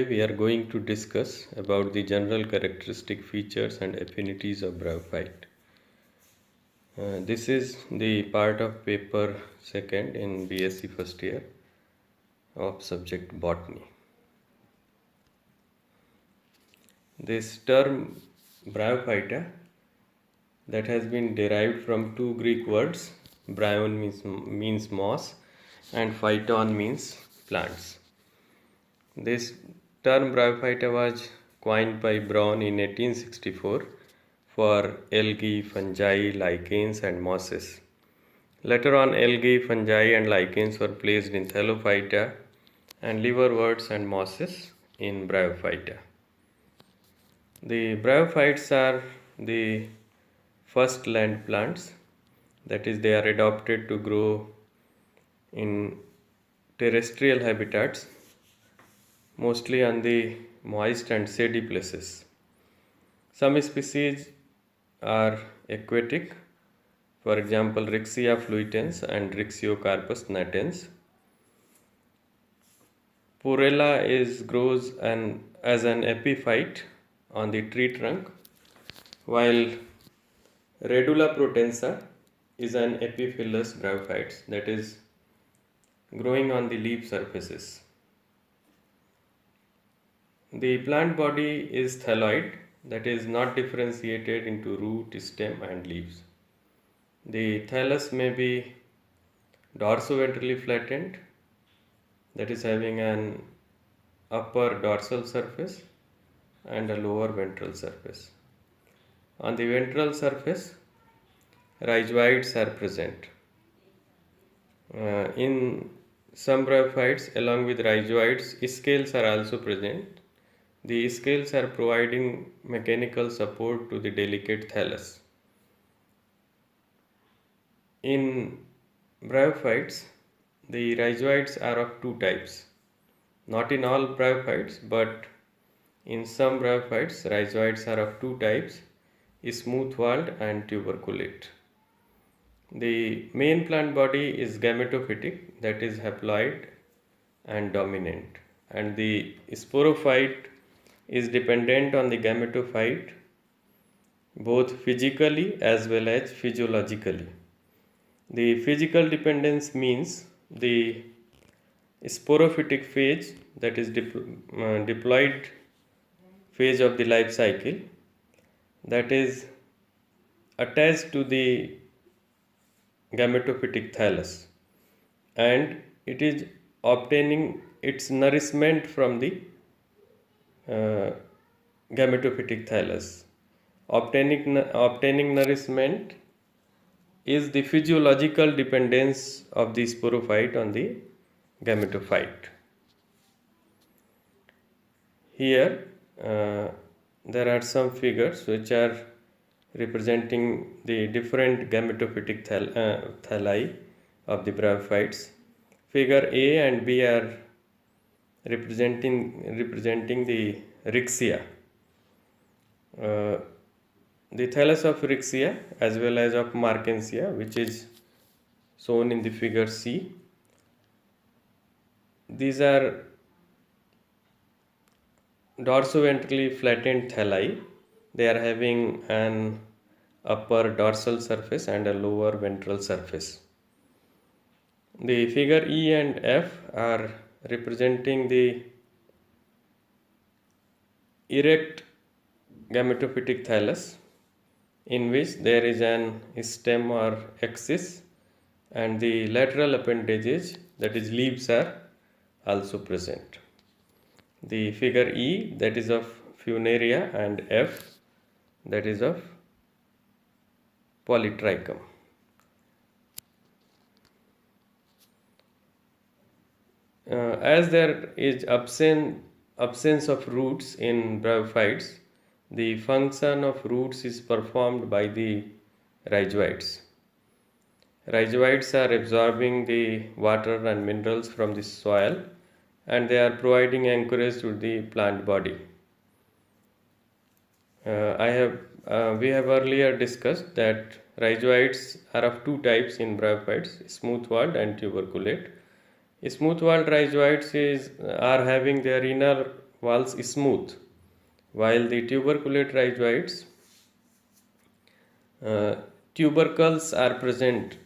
We are going to discuss about the general characteristic features and affinities of bryophyte. This is the part of paper second in BSc first year of subject botany. This term bryophyta that has been derived from two Greek words. Bryon means moss and phyton means plants. This term bryophyta was coined by Brown in 1864 for algae, fungi, lichens and mosses. Later on, algae, fungi and lichens were placed in Thallophyta and liverworts and mosses in Bryophyta. The bryophytes are the first land plants, that is, they are adopted to grow in terrestrial habitats, mostly on the moist and shady places. Some species are aquatic, for example Rixia fluitans and Rixiocarpus natans. Porella grows as an epiphyte on the tree trunk, while Redula protensa is an epiphyllous bryophyte, that is growing on the leaf surfaces. The plant body is thalloid, that is not differentiated into root, stem and leaves. The thallus may be dorsoventrally flattened, that is having an upper dorsal surface and a lower ventral surface. On the ventral surface, rhizoids are present. In some bryophytes, along with rhizoids, scales are also present. The scales are providing mechanical support to the delicate thallus. In bryophytes, the rhizoids are of two types. Not in all bryophytes, but in some bryophytes, rhizoids are of two types, smooth-walled and tuberculate. The main plant body is gametophytic, that is haploid and dominant, and the sporophyte is dependent on the gametophyte both physically as well as physiologically. The physical dependence means the sporophytic phase, that is diploid phase of the life cycle, that is attached to the gametophytic thallus, and it is obtaining its nourishment from the gametophytic thallus. Obtaining nourishment is the physiological dependence of the sporophyte on the gametophyte. Here there are some figures which are representing the different gametophytic thalli of the bryophytes. Figure A and B are representing the Rixia. The thallus of Rixia as well as of Markensia, which is shown in the figure C. These are dorsoventrally flattened thalli. They are having an upper dorsal surface and a lower ventral surface. The figure E and F are representing the erect gametophytic thallus, in which there is an stem or axis, and the lateral appendages, that is leaves, are also present. The figure E, that is of Funaria, and F, that is of Polytrichum. As there is absence of roots in bryophytes, the function of roots is performed by the rhizoids. Rhizoids are absorbing the water and minerals from the soil, and they are providing anchorage to the plant body. We have earlier discussed that rhizoids are of two types in bryophytes, smooth-walled and tuberculate. Smooth-walled rhizoids are having their inner walls smooth, while the tuberculate rhizoids tubercles are present.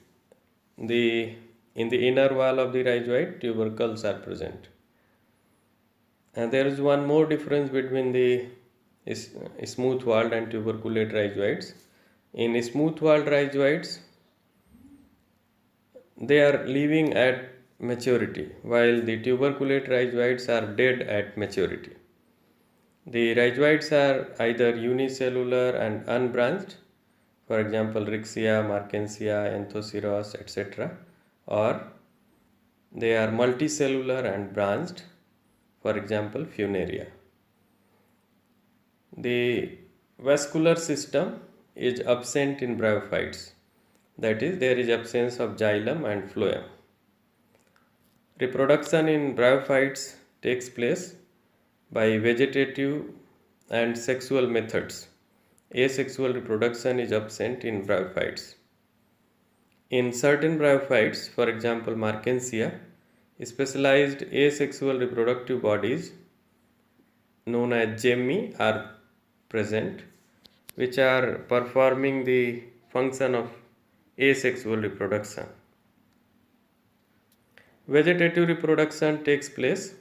The in the inner wall of the rhizoid, tubercles are present. And there is one more difference between the smooth-walled and tuberculate rhizoids. In smooth-walled rhizoids, they are living at maturity, while the tuberculate rhizoids are dead at maturity. The rhizoids are either unicellular and unbranched, for example, Rixia, Markensia, Anthoceros, etc., or they are multicellular and branched, for example, Funaria. The vascular system is absent in bryophytes, that is, there is absence of xylem and phloem. Reproduction in bryophytes takes place by vegetative and sexual methods. Asexual reproduction is absent in bryophytes. In certain bryophytes, for example Markensia, specialized asexual reproductive bodies known as gemmi are present, which are performing the function of asexual reproduction. Vegetative reproduction takes place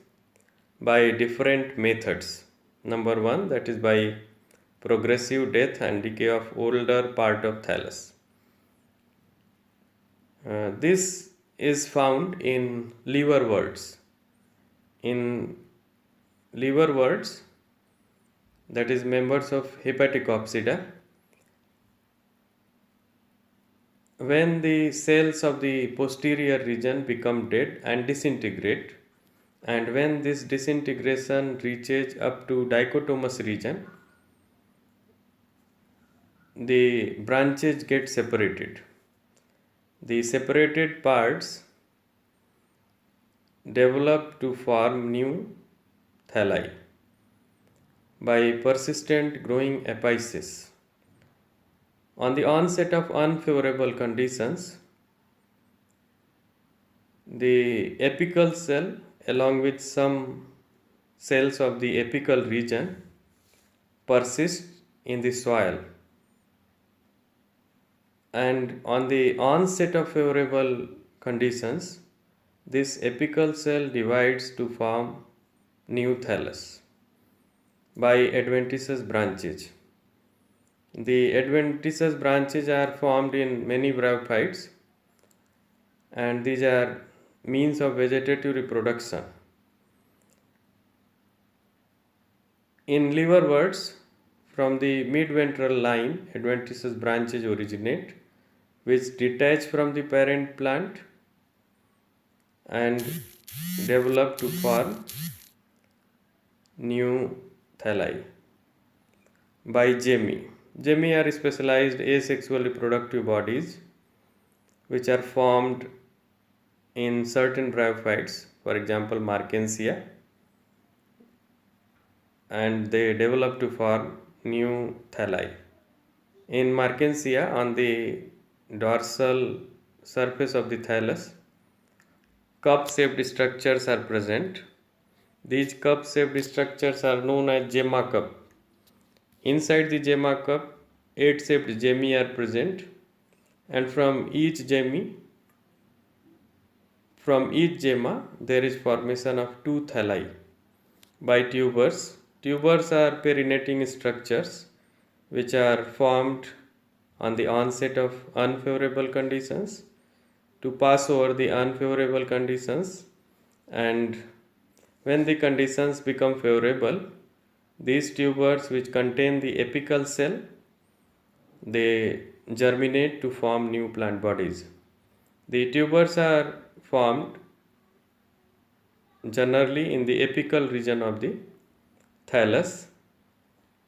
by different methods. Number one, that is by progressive death and decay of older part of thallus. This is found in liverworts. In liverworts, that is members of Hepaticopsida, when the cells of the posterior region become dead and disintegrate, and when this disintegration reaches up to dichotomous region, the branches get separated. The separated parts develop to form new thalli by persistent growing apices. On the onset of unfavorable conditions, the apical cell along with some cells of the apical region persist in the soil, and on the onset of favorable conditions, this apical cell divides to form new thallus by adventitious branches. The adventitious branches are formed in many bryophytes, and these are means of vegetative reproduction. In liverworts, from the midventral line, adventitious branches originate, which detach from the parent plant and develop to form new thalli by gemmi. Gemmi are specialized asexual reproductive bodies which are formed in certain bryophytes, for example Markensia, and they develop to form new thalli. In Markensia, on the dorsal surface of the thallus, cup-shaped structures are present. These cup-shaped structures are known as gemma cup. Inside the gemma cup, 8-shaped gemmi are present, and from each gemma there is formation of two thalli by tubers. Tubers are perinating structures which are formed on the onset of unfavorable conditions to pass over the unfavorable conditions, and when the conditions become favorable, these tubers which contain the apical cell, they germinate to form new plant bodies. The tubers are formed generally in the apical region of the thallus,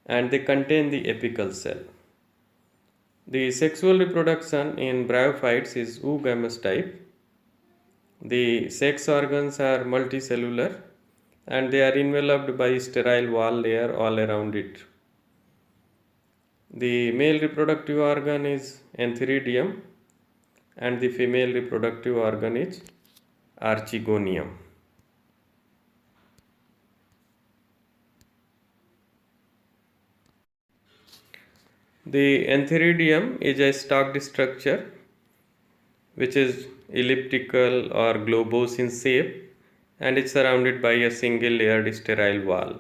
and they contain the apical cell. The sexual reproduction in bryophytes is oogamous type. The sex organs are multicellular and they are enveloped by sterile wall layer all around it. The male reproductive organ is antheridium and the female reproductive organ is archegonium. The antheridium is a stalked structure which is elliptical or globose in shape and is surrounded by a single layered sterile wall.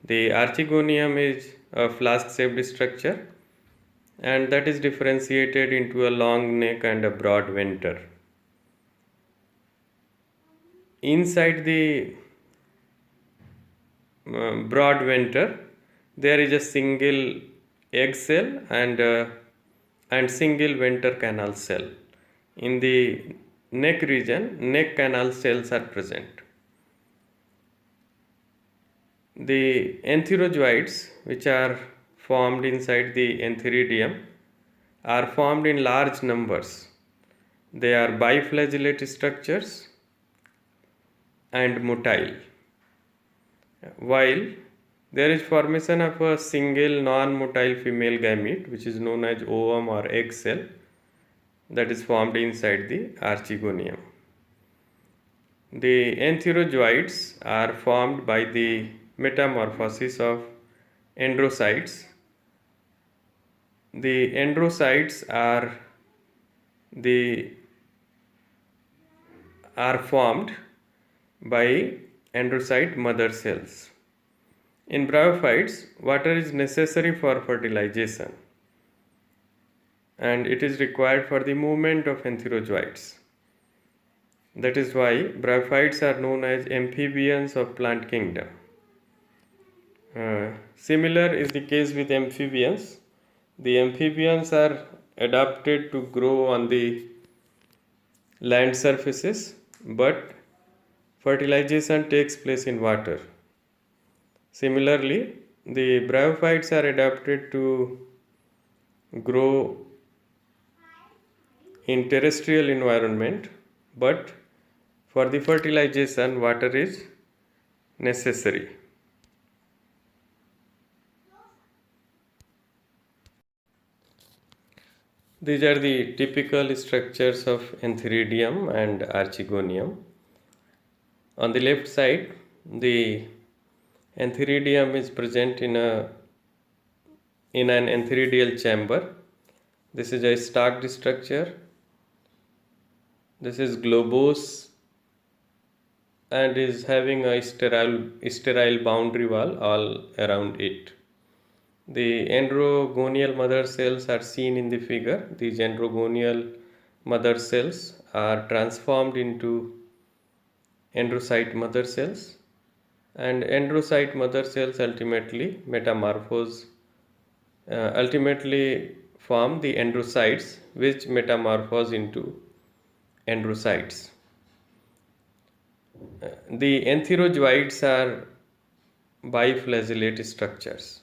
The archegonium is a flask shaped structure and that is differentiated into a long neck and a broad venter. Inside the broad venter, there is a single egg cell and single venter canal cell. In the neck region, neck canal cells are present. The antherozoids, which are formed inside the antheridium, are formed in large numbers. They are biflagellate structures and motile. While there is formation of a single non-motile female gamete, which is known as ovum or egg cell, that is formed inside the archegonium. The antherozoids are formed by the metamorphosis of androcytes. The androcytes are formed by androcyte mother cells. In bryophytes, water is necessary for fertilization and it is required for the movement of antherozoids. That is why bryophytes are known as amphibians of plant kingdom. Similar is the case with amphibians. The amphibians are adapted to grow on the land surfaces, but fertilization takes place in water. Similarly, the bryophytes are adapted to grow in terrestrial environment, but for the fertilization water is necessary. These are the typical structures of antheridium and archegonium. On the left side, the antheridium is present in an antheridial chamber. This is a stalked structure. This is globose and is having a sterile boundary wall all around it. The androgonial mother cells are seen in the figure. These androgonial mother cells are transformed into androcyte mother cells, and androcyte mother cells ultimately form the androcytes, which metamorphose into androcytes. The antherozoids are biflagellate structures.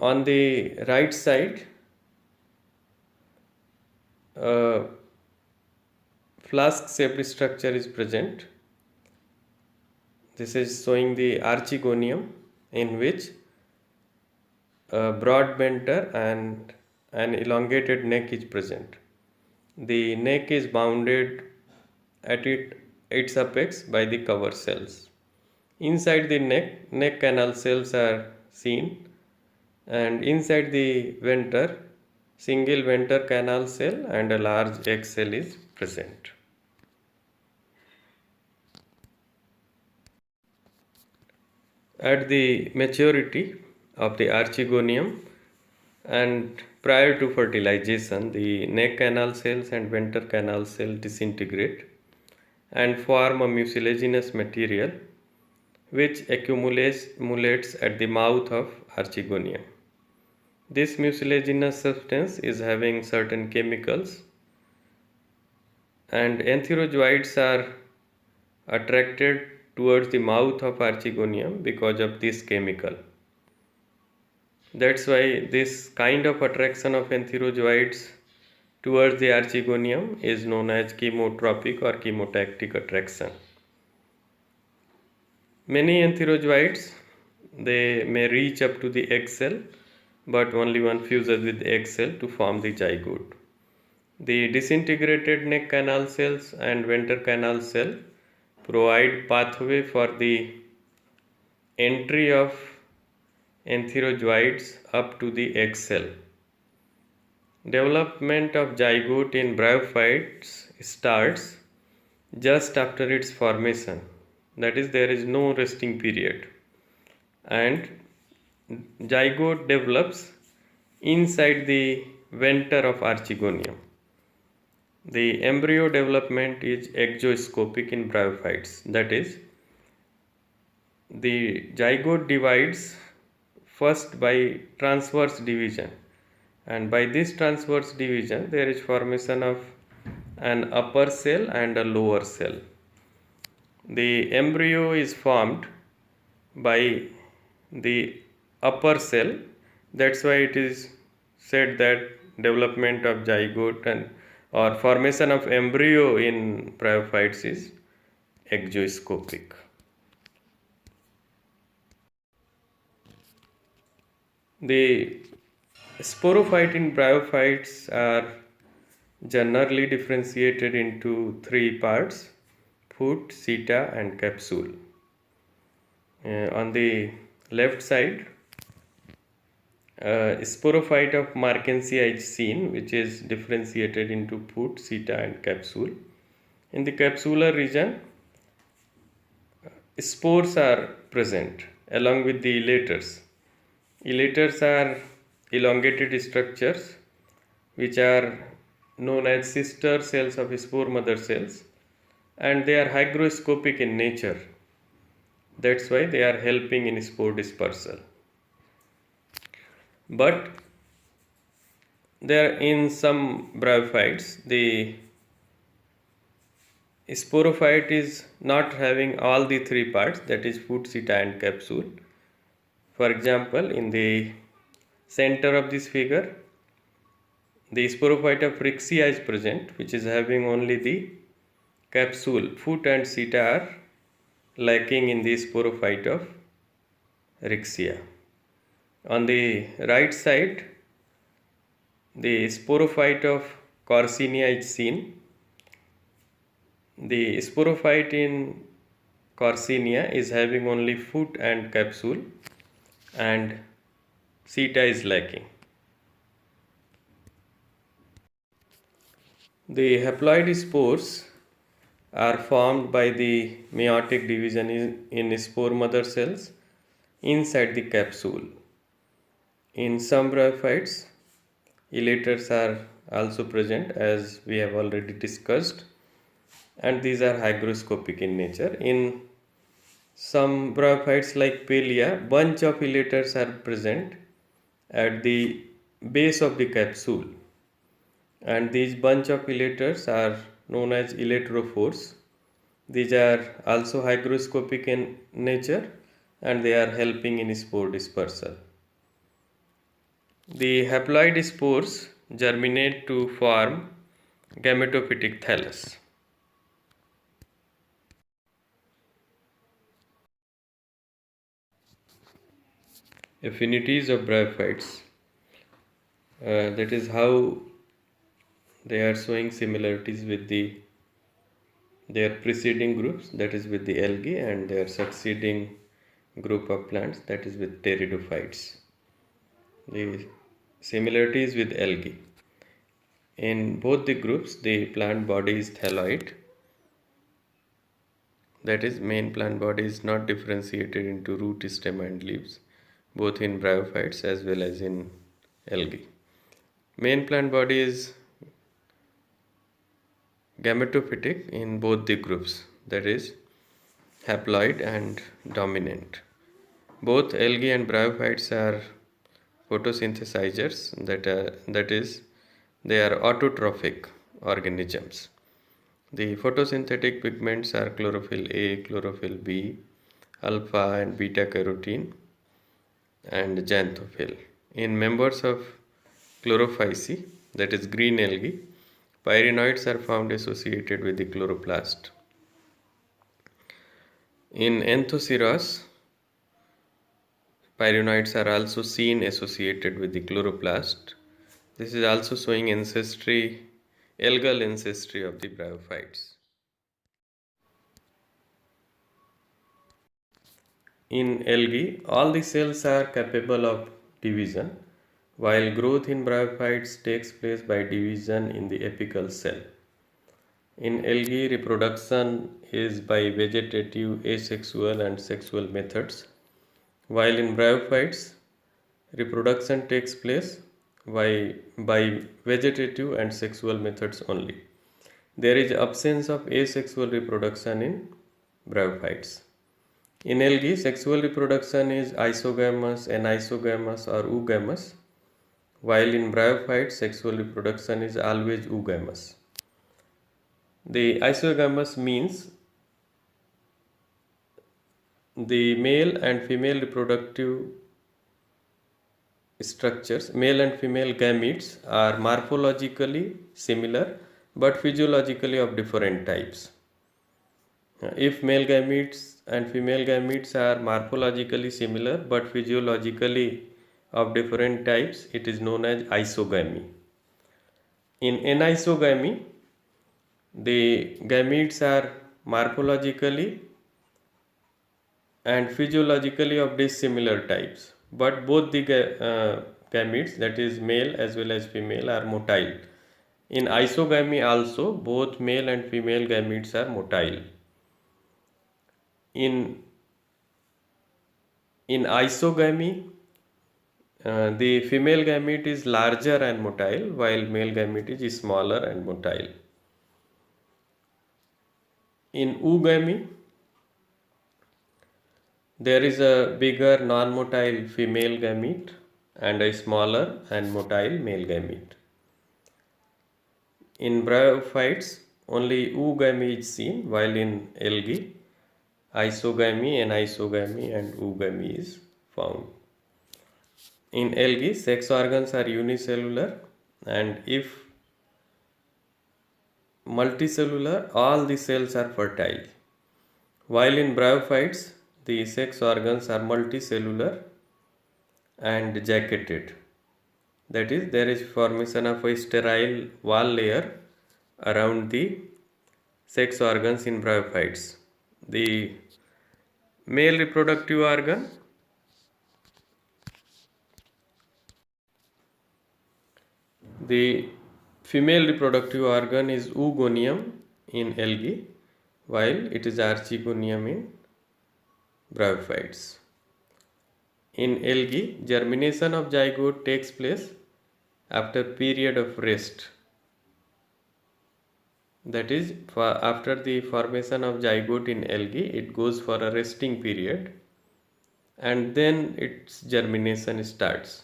On the right side, a flask-shaped structure is present. This is showing the archegonium, in which a broad venter and an elongated neck is present. The neck is bounded at its apex by the cover cells. Inside the neck canal cells are seen, and inside the venter, single venter canal cell and a large egg cell is present. At the maturity of the archegonium and prior to fertilization, the neck canal cells and venter canal cell disintegrate and form a mucilaginous material which accumulates at the mouth of archegonium. This mucilaginous substance is having certain chemicals, and antherozoids are attracted towards the mouth of archegonium because of this chemical. That's why this kind of attraction of antherozoids towards the archegonium is known as chemotropic or chemotactic attraction. Many antherozoids, they may reach up to the egg cell, but only one fuses with the egg cell to form the zygote. The disintegrated neck canal cells and venter canal cell provide pathway for the entry of antherozoids up to the egg cell. Development of zygote in bryophytes starts just after its formation. That is, there is no resting period. And zygote develops inside the venter of Archegonium. The embryo development is exoscopic in bryophytes. That is, the zygote divides first by transverse division, and by this transverse division there is formation of an upper cell and a lower cell. The embryo is formed by the upper cell. That's why it is said that development of zygote and or formation of embryo in bryophytes is exoscopic. The sporophyte in bryophytes are generally differentiated into three parts: foot, seta, and capsule. On the left side, sporophyte of Markensia is seen, which is differentiated into foot, seta, and capsule. In the capsular region, spores are present along with the elaters. Elaters are elongated structures which are known as sister cells of spore mother cells, and they are hygroscopic in nature. That's why they are helping in spore dispersal. But there in some bryophytes, the sporophyte is not having all the three parts, that is foot, seta, and capsule. For example, in the center of this figure, the sporophyte of Rixia is present, which is having only the capsule. Foot and seta are lacking in the sporophyte of Rixia. On the right side, the sporophyte of Carcinia is seen. The sporophyte in Carcinia is having only foot and capsule, and seta is lacking. The haploid spores are formed by the meiotic division in spore mother cells inside the capsule. In some bryophytes, elaters are also present, as we have already discussed, and these are hygroscopic in nature. In some bryophytes like Pelea, bunch of elaters are present at the base of the capsule, and these bunch of elaters are known as elaterophores. These are also hygroscopic in nature, and they are helping in spore dispersal. The haploid spores germinate to form gametophytic thallus. Affinities of bryophytes, that is how they are showing similarities with their preceding groups, that is with the algae, and their succeeding group of plants, that is with pteridophytes. The similarities with algae. In both the groups, the plant body is thalloid. That is, main plant body is not differentiated into root, stem, and leaves, both in bryophytes as well as in algae. Main plant body is gametophytic in both the groups, that is haploid and dominant. Both algae and bryophytes are photosynthesizers, that is they are autotrophic organisms. The photosynthetic pigments are chlorophyll A, chlorophyll B, alpha and beta carotene, and xanthophyll. In members of chlorophyceae, that is green algae, pyrenoids are found associated with the chloroplast. In Anthoceras, pyrenoids are also seen associated with the chloroplast. This is also showing algal ancestry of the bryophytes. In algae, all the cells are capable of division, while growth in bryophytes takes place by division in the apical cell. In algae, reproduction is by vegetative, asexual, and sexual methods, while in bryophytes, reproduction takes place by vegetative and sexual methods only. There is absence of asexual reproduction in bryophytes. In algae, sexual reproduction is isogamous, anisogamous, or oogamous, while in bryophytes, sexual reproduction is always oogamous. The isogamous means the male and female reproductive structures, male and female gametes, are morphologically similar but physiologically of different types. If male gametes and female gametes are morphologically similar but physiologically of different types, it is known as isogamy. In anisogamy, the gametes are morphologically and physiologically of dissimilar types, but both the gametes, that is male as well as female, are motile. In isogamy also, both male and female gametes are motile. In isogamy, the female gamete is larger and motile, while male gamete is smaller and motile. In oogamy, there is a bigger non-motile female gamete and a smaller and motile male gamete. In bryophytes, only oogamy is seen, while in algae, isogamy, anisogamy, and oogamy is found. In algae, sex organs are unicellular, and if multicellular, all the cells are fertile. While in bryophytes, the sex organs are multicellular and jacketed. That is, there is formation of a sterile wall layer around the sex organs in bryophytes. The male reproductive organ The female reproductive organ is oogonium in algae, while it is archegonium in bryophytes. In algae, germination of zygote takes place after period of rest. That is, after the formation of zygote in algae, it goes for a resting period and then its germination starts.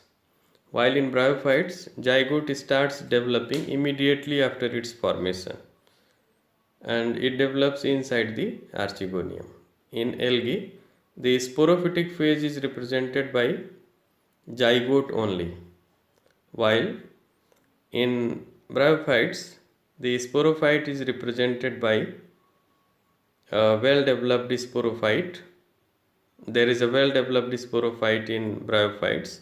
While in bryophytes, zygote starts developing immediately after its formation and it develops inside the archegonium. In algae, the sporophytic phase is represented by zygote only, while in bryophytes, the sporophyte is represented by a well-developed sporophyte. There is a well-developed sporophyte in bryophytes,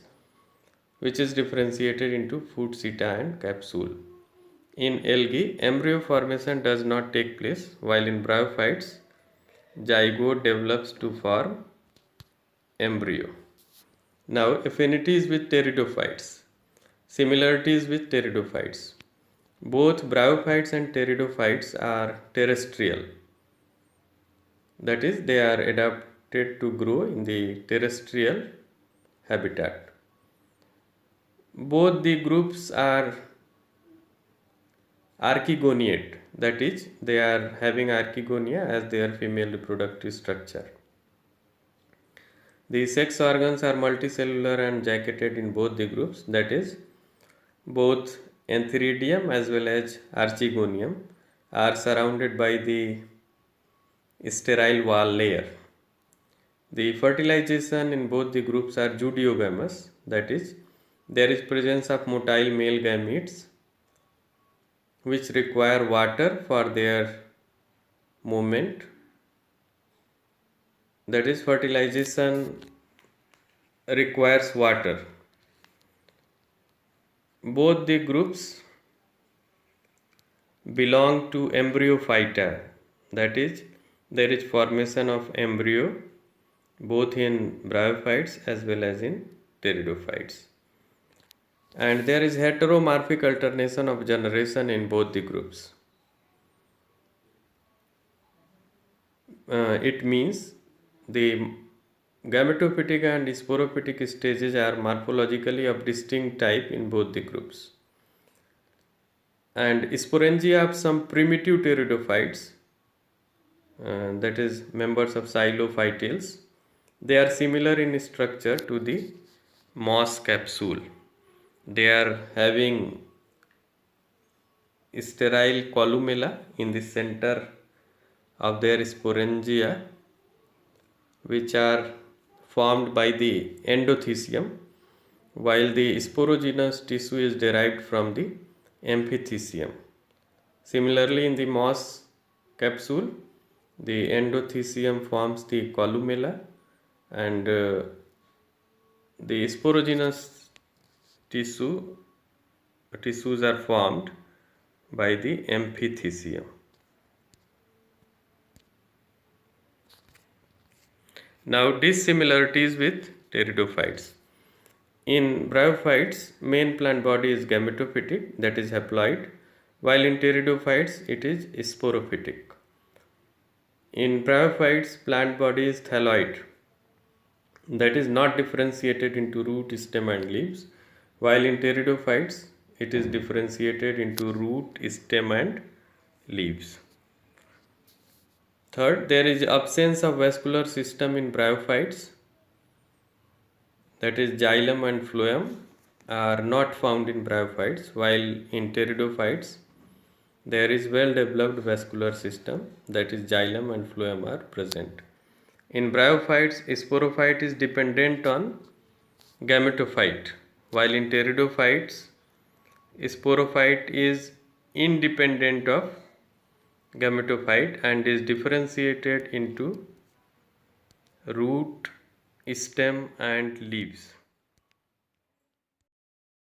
which is differentiated into foot seta and capsule. In algae, embryo formation does not take place, while in bryophytes, zygote develops to form embryo. Now, affinities with pteridophytes. Similarities with pteridophytes. Both bryophytes and pteridophytes are terrestrial. That is, they are adapted to grow in the terrestrial habitat. Both the groups are archegoniate, that is, they are having archegonia as their female reproductive structure. The sex organs are multicellular and jacketed in both the groups, that is, both antheridium as well as archegonium are surrounded by the sterile wall layer. The fertilization in both the groups are judiogamous, that is, there is presence of motile male gametes which require water for their movement. That is, fertilization requires water. Both the groups belong to embryophyta, that is, there is formation of embryo both in bryophytes as well as in pteridophytes. And there is heteromorphic alternation of generation in both the groups. It means the gametophytic and sporophytic stages are morphologically of distinct type in both the groups. And sporangia of some primitive pteridophytes, that is members of xylophytales, they are similar in structure to the moss capsule. They are having sterile columella in the center of their sporangia, which are formed by the endothecium, while the sporogenous tissue is derived from the amphithecium. Similarly, in the moss capsule, the endothecium forms the columella, and the sporogenous tissues are formed by the amphithecium. Now, dissimilarities with pteridophytes. In bryophytes, main plant body is gametophytic, that is haploid, while in pteridophytes it is sporophytic. In bryophytes, plant body is thalloid, that is not differentiated into root, stem and leaves, while in pteridophytes it is differentiated into root, stem and leaves. Third, there is absence of vascular system in bryophytes, that is xylem and phloem are not found in bryophytes, while in pteridophytes there is well developed vascular system, that is xylem and phloem are present. In bryophytes, sporophyte is dependent on gametophyte, while in pteridophytes sporophyte is independent of gametophyte and is differentiated into root, stem and leaves.